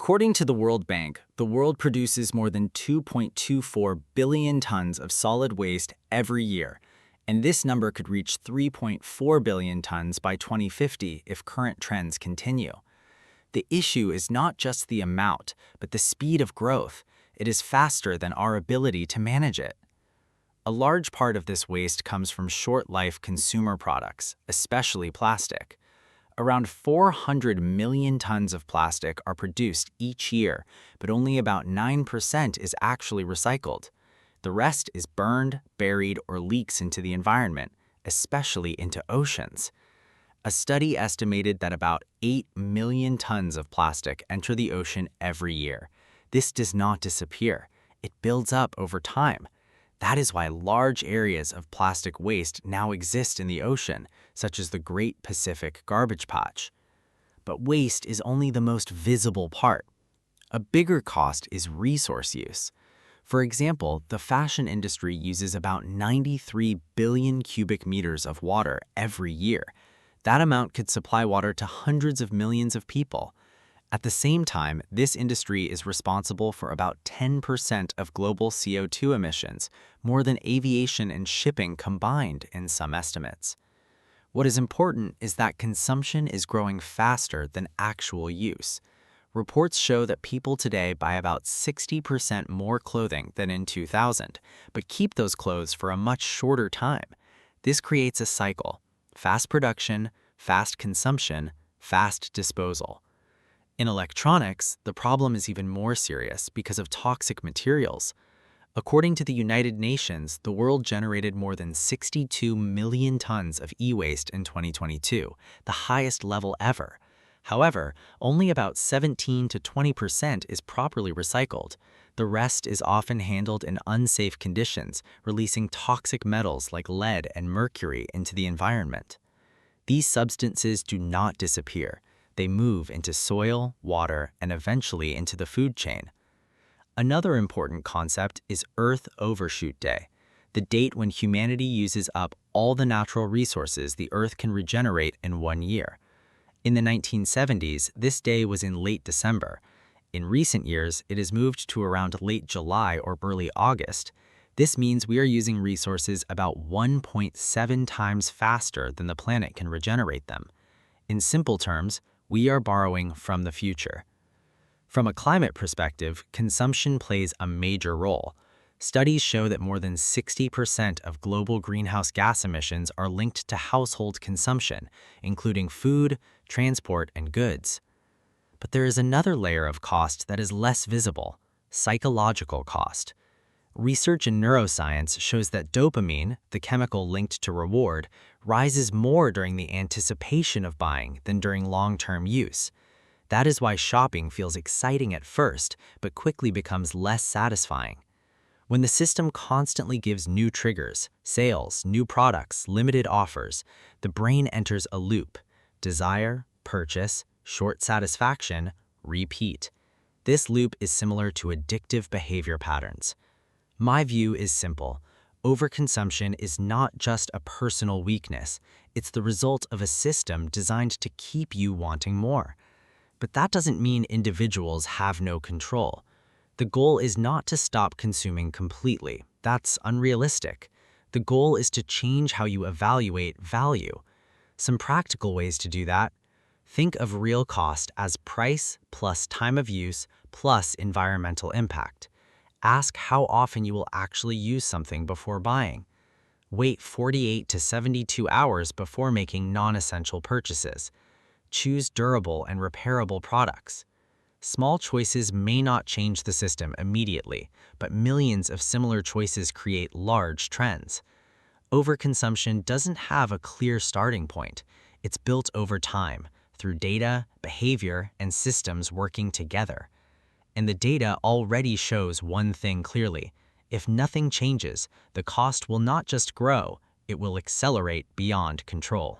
According to the World Bank, the world produces more than 2.24 billion tons of solid waste every year, and this number could reach 3.4 billion tons by 2050 if current trends continue. The issue is not just the amount, but the speed of growth. It is faster than our ability to manage it. A large part of this waste comes from short-life consumer products, especially plastic. Around 400 million tons of plastic are produced each year, but only about 9% is actually recycled. The rest is burned, buried, or leaks into the environment, especially into oceans. A study estimated that about 8 million tons of plastic enter the ocean every year. This does not disappear. It builds up over time. That is why large areas of plastic waste now exist in the ocean, such as the Great Pacific Garbage Patch. But waste is only the most visible part. A bigger cost is resource use. For example, the fashion industry uses about 93 billion cubic meters of water every year. That amount could supply water to hundreds of millions of people. At the same time, this industry is responsible for about 10% of global CO2 emissions, more than aviation and shipping combined in some estimates. What is important is that consumption is growing faster than actual use. Reports show that people today buy about 60% more clothing than in 2000, but keep those clothes for a much shorter time. This creates a cycle: fast production, fast consumption, fast disposal. In electronics, the problem is even more serious because of toxic materials. According to the United Nations, the world generated more than 62 million tons of e-waste in 2022, the highest level ever. However, only about 17 to 20% is properly recycled. The rest is often handled in unsafe conditions, releasing toxic metals like lead and mercury into the environment. These substances do not disappear. They move into soil, water, and eventually into the food chain. Another important concept is Earth Overshoot Day, the date when humanity uses up all the natural resources the Earth can regenerate in 1 year. In the 1970s, this day was in late December. In recent years, it has moved to around late July or early August. This means we are using resources about 1.7 times faster than the planet can regenerate them. In simple terms, we are borrowing from the future. From a climate perspective, consumption plays a major role. Studies show that more than 60% of global greenhouse gas emissions are linked to household consumption, including food, transport, and goods. But there is another layer of cost that is less visible: psychological cost. Research in neuroscience shows that dopamine, the chemical linked to reward, rises more during the anticipation of buying than during long-term use. That is why shopping feels exciting at first, but quickly becomes less satisfying. When the system constantly gives new triggers, sales, new products, limited offers, the brain enters a loop: desire, purchase, short satisfaction, repeat. This loop is similar to addictive behavior patterns. My view is simple. Overconsumption is not just a personal weakness. It's the result of a system designed to keep you wanting more. But that doesn't mean individuals have no control. The goal is not to stop consuming completely. That's unrealistic. The goal is to change how you evaluate value. Some practical ways to do that: think of real cost as price plus time of use plus environmental impact. Ask how often you will actually use something before buying. Wait 48 to 72 hours before making non-essential purchases. Choose durable and repairable products. Small choices may not change the system immediately, but millions of similar choices create large trends. Overconsumption doesn't have a clear starting point. It's built over time, through data, behavior, and systems working together. And the data already shows one thing clearly: if nothing changes, the cost will not just grow, it will accelerate beyond control.